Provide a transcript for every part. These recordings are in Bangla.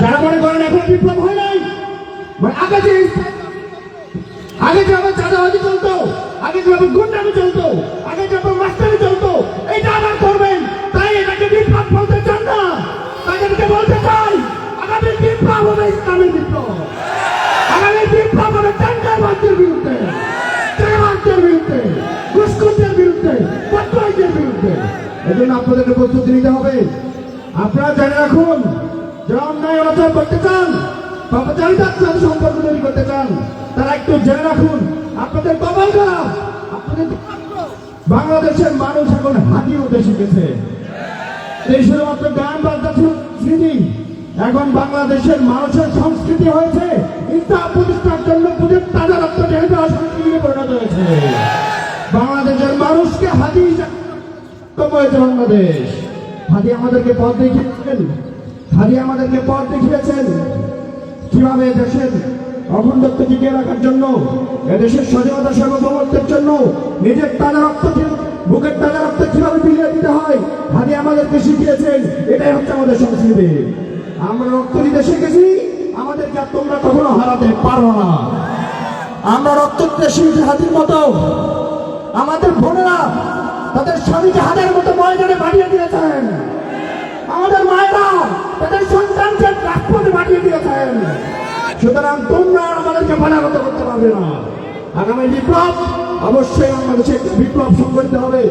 যারা মনে করেন এখন বিপ্লব হয় নাই, আগে যেভাবে চাঁদাবাজি চলতো, আগে যেভাবে গুন্ডামি চলতো, আগে যেভাবে মাস্টারি চলতো, এটা আবার করবেন, তাই এটাকে বিপ্লব বলতে চান না। তাদেরকে বলতে চাই, আগামী বিপ্লব হবে ইসলামের বিপ্লব, আগামী বিপ্লব হবে টেন্ডারবাজদের বিরুদ্ধে, চাঁদাবাজদের বিরুদ্ধে, ঘুষখোরদের বিরুদ্ধে, পটুয়াইদের বিরুদ্ধে। এই জন্য আপনাদেরকে প্রস্তুতি নিতে হবে। আপনারা জেনে রাখুন, যারা অন্যায় অনাচার করতে চান, পাপাচারিতার সাথে সম্পর্ক তৈরি করতে চান, তারা একটু জেনে রাখুন আপনাদের কপাল খারাপ। আপনাদের বাংলাদেশের মানুষ এখন হাতি হতে শিখেছে। এই শুধুমাত্র গান বাজনা স্মৃতি, এখন বাংলাদেশের মানুষের সংস্কৃতি হয়েছে ইসলাম প্রতিষ্ঠার জন্য পুজোর তাজা রক্ত ঢেলে দেওয়া সংস্কৃতিতে পরিণত হয়েছে। বাংলাদেশের মানুষকে হাতি হয়েছে বাংলাদেশ। হাতি আমাদেরকে পথ দেখিয়েছেন, হাতি আমাদেরকে পথ দেখিয়েছেন কিভাবে দেশের অখণ্ডত্ব টিকিয়ে রাখার জন্য, এদেশের স্বাধীনতা সার্বভৌমত্বের জন্য নিজের তাজা রক্ত, বুকের তাজা রক্ত কিভাবে বিলিয়ে দিতে হয়, হাতি আমাদেরকে শিখিয়েছেন। এটাই হচ্ছে আমাদের সংস্কৃতি। আমরা রক্ত দিতে শিখেছি, আমাদেরকে আর তোমরা কখনো হারাতে পারো না। আমরা রক্ত দিতে শিখেছি হাতির মতো। আমাদের বোনেরা তাদের স্বামীকে হাতের মতো ময়দানে বাড়িয়ে দিয়েছেন, আমাদের মায়েরা তাদের সন্তানকে রাজপথে বাড়িয়ে দিয়েছেন। সুতরাং তোমরা আমাদেরকে বাধাগত করতে পারবে না। আগামী বিপ্লব অবশ্যই বাংলাদেশে বিপ্লব সংগঠিত হবে।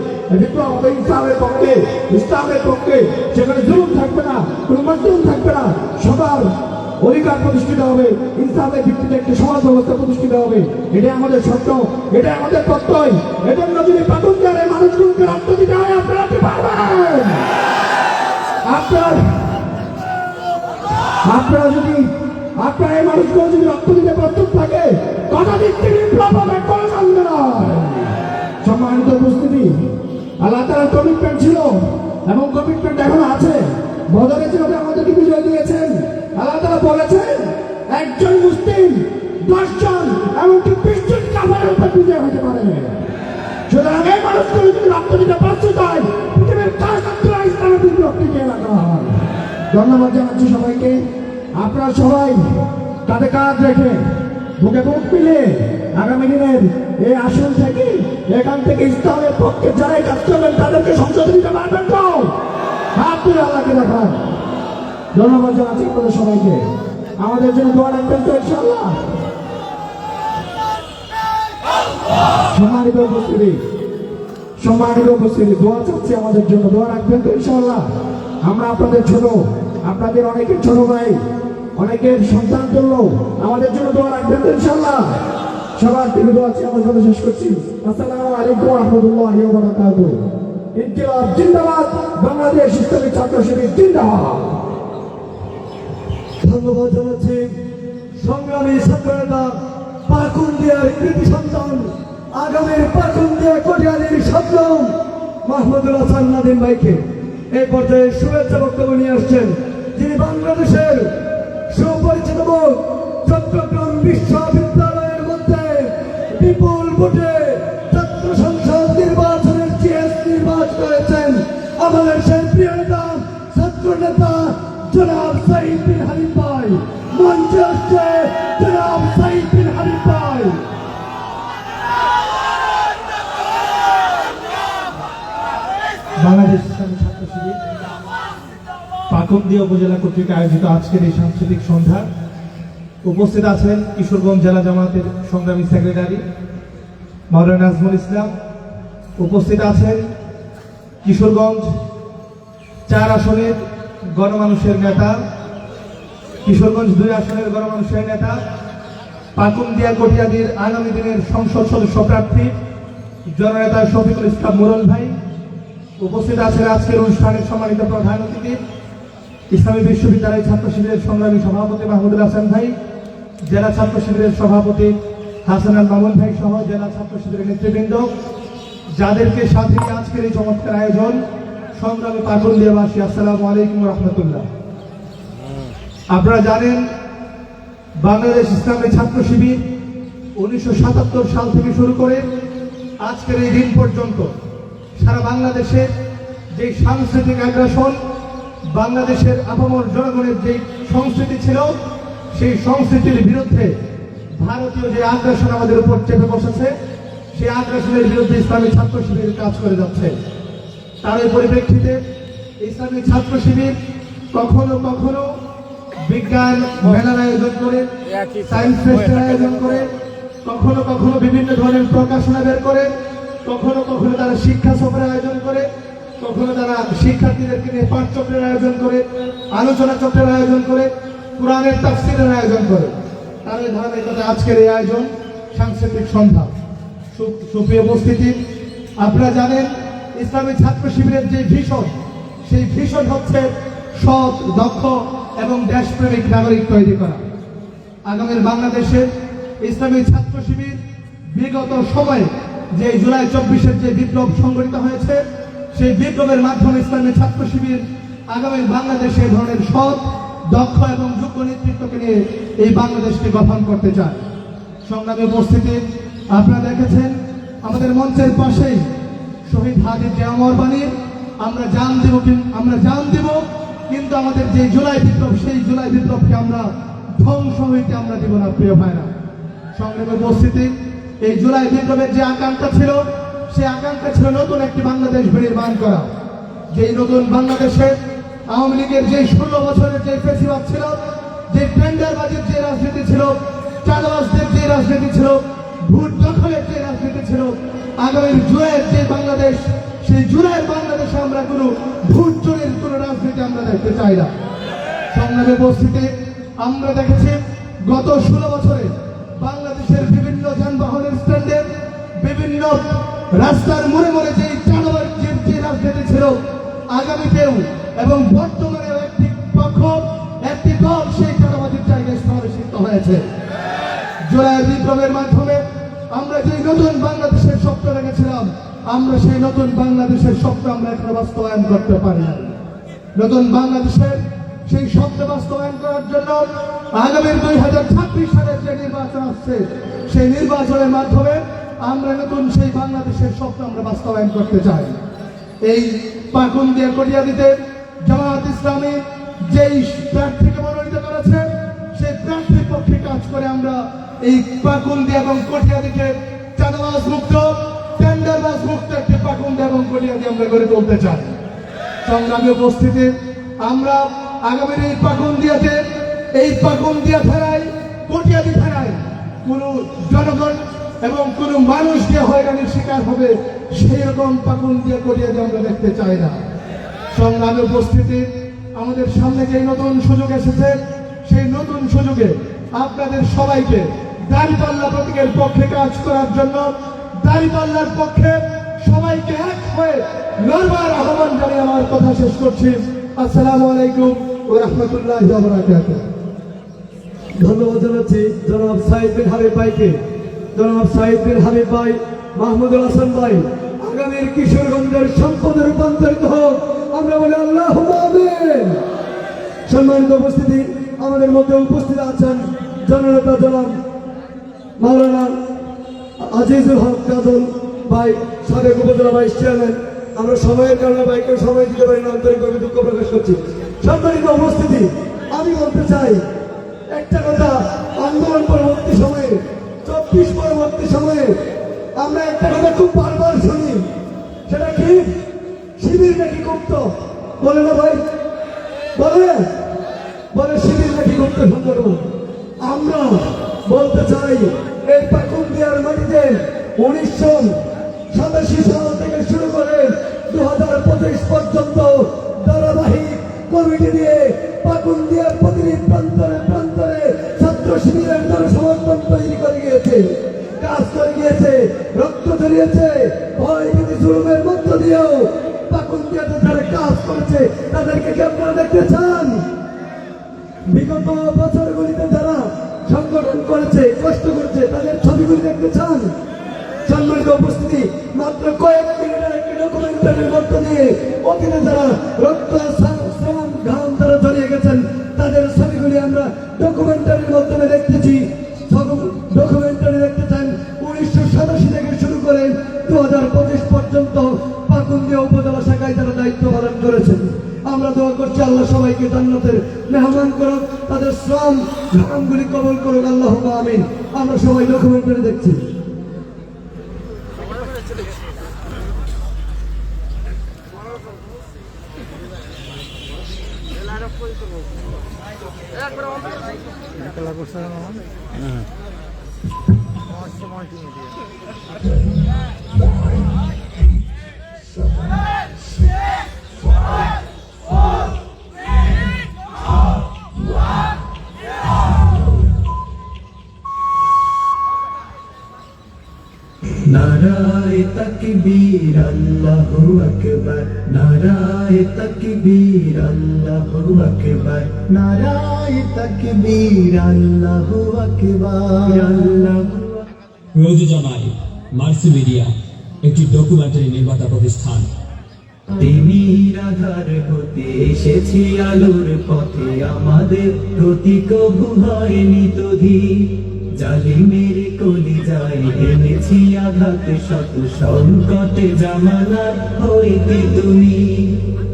বিপ্লব হবে ইসলামের পক্ষে, ইসলামের পক্ষে। সেখানে জুলুম থাকবে না, কোনো মজলুম থাকবে না, সবার অধিকার প্রতিষ্ঠিত হবে, ইসলামের ভিত্তিতে একটি সমাজ ব্যবস্থা প্রতিষ্ঠিত হবে। এটাই আমাদের সত্য, এটাই আমাদের প্রত্যয়। এজন্য যদি পাকুন্দিয়ার মানুষগুলোকে রক্ত দিতে হয়, আপনারা কি পারবেন? আপনারা যদি আপনার এই মানুষগুলো যদি রক্ত দিতে প্রস্তুত থাকে, কথা দিচ্ছি বিপ্লব হবে, কোনো সন্দেহ নয়। সম্মানিত উপস্থিতি, আল্লাহ তাআলার কমিটমেন্ট ছিল এবং কমিটমেন্ট এখন আছে। বদরে যেভাবে আমাদেরকে বিজয় দিয়েছেন, আল্লাহ তাআলা বলেছেন একজন মুসলিম 10 জন এমনকি 20 জন কাফেরের উপর বিজয় হতে পারে। সুতরাং এই মানুষগুলো যদি রক্ত দিতে প্রস্তুত হয়, পৃথিবীর কার ছাত্ররা ইসলামের বিপ্লব টিকিয়ে রাখা হয়। ধন্যবাদ জানাচ্ছি সবাইকে। আপনারা সবাই কাঁধে কাঁধ রেখে, বুকে বুক মিলে আগামী দিনের এই আসন থেকে, এখান থেকে ইসলামের পক্ষে যারাই কাজ করবেন তাদেরকে সংসদে দিতে পারবেন তো? হাত তুলে আল্লাহকে দেখান। ধন্যবাদ জানাচ্ছি আপনাদের সবাইকে। আমাদের জন্য দোয়া রাখবেন তো ইনশাআল্লাহ। সম্মানিত উপস্থিতি, সম্মানিত উপস্থিতি, দোয়া চাচ্ছি আমাদের জন্য, দোয়া রাখবেন তো ইনশাআল্লাহ। আমরা আপনাদের ছোট, আপনাদের অনেকের ছোট ভাই, অনেকের সন্তান তুল্য, আমাদের জন্য দোয়া রাখবেন তো ইনশাআল্লাহ। সবার থেকে দোয়া চাচ্ছি, আমার কথা শেষ করছি। আসসালামু আলাইকুম ওয়া রাহমাতুল্লাহি ওয়া বারাকাতুহু। ইনকিলাব জিন্দাবাদ, বাংলাদেশ ইসলামী ছাত্র শিবির জিন্দাবাদ। ধন্যবাদ জানাচ্ছি সংগ্রামী ছাত্রনেতা, পাকুন্দিয়ার কৃতি সন্তান, আগামীর পাকুন্দিয়া কটিয়াদির স্বপ্ন মাহমুদুল হাসান নাদিম ভাইকে। এই পর্যায়ে শুভেচ্ছা বক্তব্য নিয়ে আসছেন যিনি বাংলাদেশের সুপরিচিত মুখ, চট্টগ্রাম বিশ্ববিদ্যালয়ের মধ্যে বিপুল ভোটে ছাত্র সংসদ নির্বাচনের চেস নির্বাচন করেছেন আমাদের সেই প্রিয় নেতা, ছাত্র নেতা জনাব সাইদ বিন হানিফ ভাই। মঞ্চে আসছে জনাব সাইদ বিন হানিফ ভাই। বাংলাদেশ ইসলামী ছাত্র শিবির পাকুন্দিয়া উপজেলা কর্তৃক আয়োজিত আজকের এই সাংস্কৃতিক সন্ধ্যা উপস্থিত আছেন কিশোরগঞ্জ জেলা জামাতের সংগ্রামী সেক্রেটারি মাওলানা নাজমুল ইসলাম, উপস্থিত আছেন কিশোরগঞ্জ 4 আসনের গণমানুষের নেতা, কিশোরগঞ্জ 2 আসনের গণমানুষের নেতা, পাকুন্দিয়া কটিয়াদির আগামী দিনের সংসদ সদস্য প্রার্থী জননেতা শফিকুল ইসলাম মোরল ভাই, উপস্থিত আছেন আজকের অনুষ্ঠানের সম্মানিত প্রধান অতিথি ইসলামী বিশ্ববিদ্যালয় ছাত্র শিবিরের সংগ্রামী সভাপতি মাহমুদুল হাসান ভাই, জেলা ছাত্র শিবিরের সভাপতি হাসান আল মামুন ভাই সহ জেলা ছাত্র শিবিরের নেতৃবৃন্দ, যাদেরকে সাথে আজকের এই চমৎকার আয়োজন। সংগ্রামী পাকুন্দিয়াবাসী, আসসালামু আলাইকুম ওয়া রাহমাতুল্লাহ। আপনারা জানেন বাংলাদেশ ইসলামী ছাত্র শিবির 1977 সাল থেকে শুরু করে আজকের এই দিন পর্যন্ত সারা বাংলাদেশে যে সাংস্কৃতিক আগ্রাসন, বাংলাদেশের আপামর জনগণের যে সংস্কৃতি ছিল, সেই সংস্কৃতির বিরুদ্ধে ভারতীয় যে আগ্রাসন আমাদের উপর চেপে বসেছে, সেই আগ্রাসনের বিরুদ্ধে ইসলামী ছাত্র শিবির কাজ করে যাচ্ছে। তার এই পরিপ্রেক্ষিতে ইসলামী ছাত্র শিবির কখনো কখনো বিজ্ঞান মেলার আয়োজন করে, সায়েন্স ফেস্টের আয়োজন করে, কখনো কখনো বিভিন্ন ধরনের প্রকাশনা বের করে, কখনো কখনো তারা শিক্ষা সফরের আয়োজন করে, কখনো তারা শিক্ষার্থীদেরকে নিয়ে পাঠচক্রের আয়োজন করে, আলোচনা চক্রের আয়োজন করে, কোরআনের তাফসীরের আয়োজন করে। তার এই ধারাবাহিকতা আজকের এই আয়োজন সাংস্কৃতিক সন্ধ্যা। সুপ্রিয় উপস্থিতি, আপনারা জানেন ইসলামী ছাত্র শিবিরের যে ভিশন, সেই ভিশন হচ্ছে সৎ, দক্ষ এবং দেশপ্রেমিক নাগরিক তৈরি করা। আগামীর বাংলাদেশের ইসলামী ছাত্র শিবির বিগত সময়ে যে জুলাই 24-এর যে বিপ্লব সংগঠিত হয়েছে, সেই বিপ্লবের মাধ্যমে ইসলামী ছাত্র শিবির আগামী বাংলাদেশে এই ধরনের সৎ, দক্ষ এবং যোগ্য নেতৃত্বকে নিয়ে এই বাংলাদেশকে গঠন করতে চায়। সংগ্রামী উপস্থিতি, আপনারা দেখেছেন আমাদের মঞ্চের পাশেই শহীদ হাদির যে অমর বাণী, আমরা জান দেব, কিন্তু আমাদের যে জুলাই বিপ্লব, সেই জুলাই বিপ্লবকে আমরা ধ্বংস হইতে আমরা দিব না। প্রিয় ভাইরা, সংগ্রামী উপস্থিতি, এই জুলাই বিপ্লবের যে আকাঙ্ক্ষা ছিল, সেই আকাঙ্ক্ষা ছিল নতুন একটি বাংলাদেশ বিনির্মাণ করা। যেই নতুন বাংলাদেশে আওয়ামী লীগের যে 16 বছরের যে ফেসিবাদ ছিল, যে টেন্ডারবাজির যে রাজনীতি ছিল, চাঁদাবাজদের যে রাজনীতি ছিল, ভোট দখলের যে রাজনীতি ছিল, আগামীর জুলাইয়ের যে বাংলাদেশ, সেই জুলাইয়ের বাংলাদেশে আমরা কোনো ভোট চোরের কোনো রাজনীতি আমরা দেখতে চাই না। সংগ্রামী উপস্থিতি, আমরা দেখেছি গত 16 বছরে বাংলাদেশের বিভিন্ন যানবাহনের স্ট্যান্ডে, বিভিন্ন রাস্তার মোড়ে মোড়ে যেই চাঁদাবাজের যে রাজনীতি ছিল, আগামীতেও এবং বর্তমানেও একটি পক্ষ, একটি দল সেই চাঁদাবাজির জায়গায় সমাবেশিত হয়েছে। জুলাই বিপ্লবের মাধ্যমে আমরা যে নতুন বাংলাদেশের স্বপ্ন রেখেছিলাম, আমরা সেই নতুন বাংলাদেশের স্বপ্ন আমরা এখনো বাস্তবায়ন করতে পারি না। নতুন বাংলাদেশের সেই স্বপ্ন বাস্তবায়ন করার জন্য আগামীর 2026 সালের যে নির্বাচন আসছে, সেই নির্বাচনের মাধ্যমে আমরা নতুন সেই বাংলাদেশের স্বপ্ন আমরা বাস্তবায়ন করতে চাই। এই পাকুন্দিয়া কটিয়াদীতে জামায়াত ইসলামী যেই প্রার্থীকে মনোনীত করেছে, সেই প্রার্থীর পক্ষে কাজ করে আমরা এই পাকুন্দিয়া এবং কটিয়াদীকে চাঁদাবাজ মুক্ত, টেন্ডারবাজ মুক্ত একটি পাকুন্দিয়া এবং কটিয়াদী আমরা গড়ে তুলতে চাই। সংগ্রামী উপস্থিতি, আমরা আগামীর এই পাকুন্দিয়া থানায়, কটিয়াদী থানায় কোনো জনগণ এবং কোনো মানুষ যে হয়রানির শিকার হবে, সেই রকম পাকুন্দিয়া কটিয়াদী আমরা দেখতে চাই না। সংগ্রামী উপস্থিতি, আমাদের সামনে যে নতুন সুযোগ এসেছে, সেই নতুন সুযোগে আপনাদের সবাইকে দাঁড়িপাল্লা প্রতীকের পক্ষে কাজ করার জন্য, দাঁড়িপাল্লার পক্ষে সবাইকে এক হয়ে লড়বার আহ্বান জানিয়ে আমার কথা শেষ করছি। আসসালামু আলাইকুম ওয়া রাহমাতুল্লাহি ওয়া বারাকাতুহু। ধন্যবাদ জানাচ্ছি জনাব সাইদ বিন হাবিব ভাইকে। জনাব সাইদ বিন হাবিব ভাই, মাহমুদুল হাসান ভাই আগামীর কিশোরগঞ্জের সম্পদে রূপান্তরিত হোক, আমরা বলি আল্লাহুম্মা আমিন। সম্মানিত উপস্থিতি, আমাদের মধ্যে উপস্থিত আছেন জননেতা জনাব মাওলানা আজিজুল হক কাজল ভাই, সাবেক উপজেলা ভাইস চেয়ারম্যান। আমরা সময়ের কারণে ভাইকে সময় দিতে পারি না, আন্তরিকভাবে দুঃখ প্রকাশ করছি। সম্মানিত উপস্থিতি, আমি বলতে চাই একটা কথা, আন্দোলন পরবর্তী সময়ে, 24 পরবর্তী সময়ে আমরা একটা কথা খুব বারবার শুনি, সেটা কি? শিবির নাকি গুপ্ত, বলে না ভাই? বলে শিবির নাকি গুপ্ত সংগঠন। আমরা বলতে চাই, এই পাকুন্দিয়ার মাটিতে 1987 সাল থেকে শুরু করে 2025 পর্যন্ত ধারাবাহিক কমিটি দিয়ে পাকুন্দিয়ার প্রতিটি প্রান্তরে প্রান্তরে ছাত্র শিবিরের জনসমর্থন তৈরি করে গিয়েছে, কাজ করে গিয়েছে, রক্ত ঝরিয়েছে, ভয় ভীতি জুলুমের মধ্য দিয়েও পাকুন্দিয়াতে যারা কাজ করেছে তাদেরকে কি আপনারা দেখতে চান? বিগত বছরগুলিতে যারা সংগঠন করেছে, কষ্ট করেছে, তাদের ছবিগুলি দেখতে চান? সম্মানিত উপস্থিতি, মাত্র কয়েক মিনিটের একটি ডকুমেন্টারির মধ্য দিয়ে অতীতে যারা রক্ত শ্রম ঘাম তারা জড়িয়ে গেছেন, তাদের ছবিগুলি আমরা ডকুমেন্টারির মাধ্যমে দেখতেছি। ডকুমেন্টারি দেখতে চান 1987 থেকে শুরু করে 2025 পর্যন্ত পাকুন্দিয়া উপজেলা শাখায় তারা দায়িত্ব পালন করেছেন। আমরা দোয়া করছি আল্লাহ সবাইকে জান্নাতের মেহমান করুক, তাদের শ্রম ঘামগুলি কবুল করুক, আল্লাহ আমিন। আমরা সবাই ডকুমেন্ট করে দেখছি। नाराए तकबीर अल्लाहु अकबर, नाराए तकबीर अल्लाहु अकबर, नाराए तकबीर अल्लाहु अकबर, अल्लाहु প্রযোজনায় মার্সি মিডিয়া একটি ডকুমেন্টারি নির্মাতা প্রতিষ্ঠান। তিনি আধার হতে এসেছি আলোর পথে, আমাদের প্রতি কবু হয়নি তধীর। জালিমের কলিজায় এনেছি আঘাত শত, সংকটে জামানার হইতে তুমি।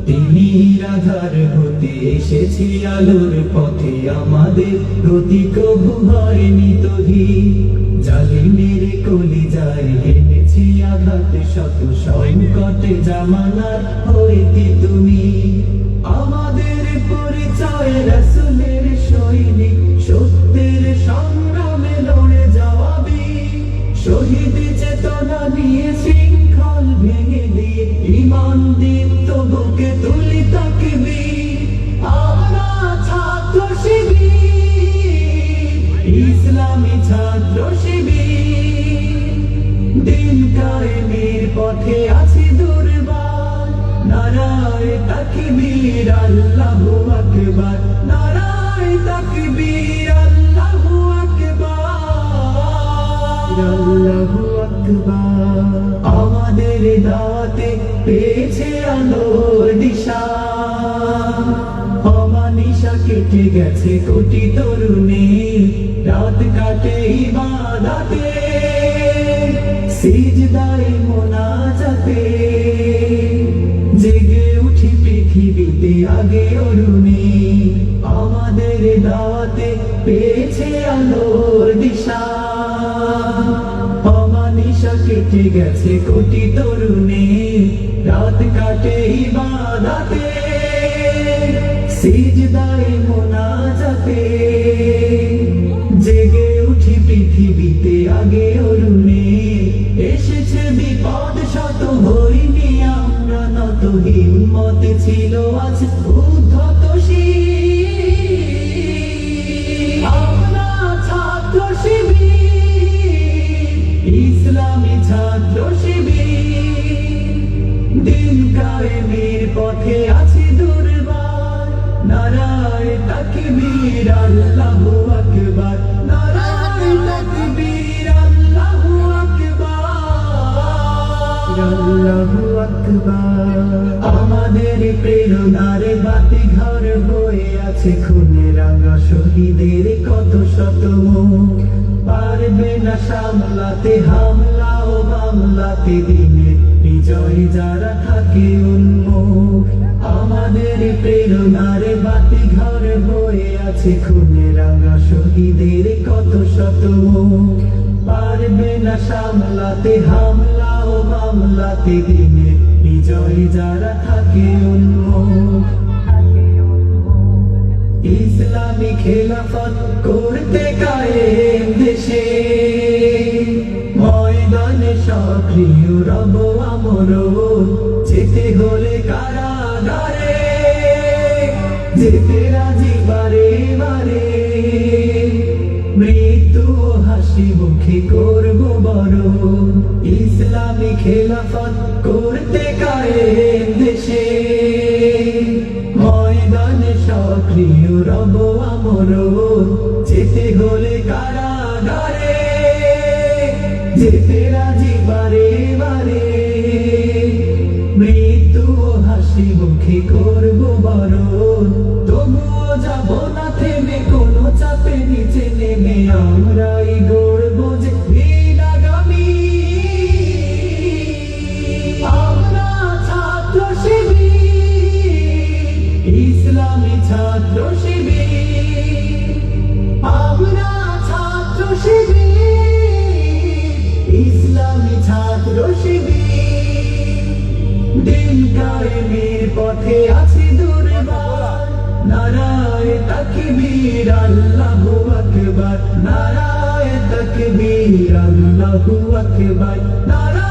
তিনি আধার হতে এসেছি আলোর পথে, আমাদের প্রতি কবু হয়নি তধীর। জালিমের কলিজায় এনেছি আঘাত শত, সংকটে জামানার হইতে তুমি। আমাদের পরিচয় রাসূলের সৈনিক, সত্যের সংগ্রামে লড়ে যাওয়া বীর। শহীদ চেতনা নিয়ে শৃঙ্খল ভেঙে দিয়ে, ঈমান দীপ্ত বুকে তুলি তাকবীর। আমরা ছাত্র শিবির, ইসলামী ছাত্র শিবির। দিন কায়েমের পথে আছি দুর্বার, নারায়ে তাকবীর আল্লাহু আকবার, নারায়ে তাকবীর আল্লাহু আকবার, আল্লাহু আকবার। আমাদের দাওয়াতে পেয়েছে আলোর দিশা, অমানিশা কেটে গেছে কোটি তরুণীর। রাত কাটে ইবাদতে, সিজদায়ে মোনাজাতে, জেগে উঠি পৃথিবীতে আগে অরুণী। আমাদের দাওয়াতে পেয়েছে আলোর দিশা, অমানিশা কেটে গেছে কোটি তরুণীর। রাত কাটে ইবাদতে, সিজদায়ে মোনাজাতে, জেগে উঠি পৃথিবীতে আগে অরুণে। এসেছে বিপদ শত, হইনি আমরা নত, হিম্মত ছিল আজ উদ্ধত শির। আমরা ছাত্র শিবির, ইসলামী ছাত্র শিবির। দিন কায়েমের পথে আছি দুর্বার, নারায়ে তাকবীর আল্লাহু আকবার, নারায়ে তাকবীর আল্লাহু আকবার, আল্লাহু আকবার। আমাদের প্রেরণার বাতি ঘর বয়ে আছে খুনে রাঙা শহীদের কত শত মুখ। পারবে না সামলাতে হামলা ও মামলাতে, দিনে বিজয় যারা থাকে উন্মুখ। আমাদের প্রেরণার বাতি ঘর বয়ে আছে খুনে রাঙা শহীদের কত শত মুখ। পারবে না সামলাতে হামলা ও মামলাতে, দিনে বিজয় যারা থাকে উন্মুখ। ইসলামী খেলাফত করতে কায়েম দেশে, ময়দানে সক্রিয় রব আমরণ। যেতে হলে কারাগারে, যেতে রাজি বারে বারে। মৃত্যু হাসি মুখে করব বরণ, ইসলামী খেলাফত করতে কায়েম দেশে। ময়দানে সক্রিয় রব আমরণ। যেতে হলে কারাগারে, যেতে রাজি বারে বারে। মৃত্যু হাসি মুখে করব বরণ, তবুও যাব না থেমে কোনো চাপে নিচে নেমে। আমরাই গড়ব যে দিন আগামী, আমরা ছাত্র শিবির, কায়েমের পথে আছি দুর্বার নারায়ে তাকবীর আল্লাহু আকবার নারায়ে তাকবীর আল্লাহু আকবার নারায়ে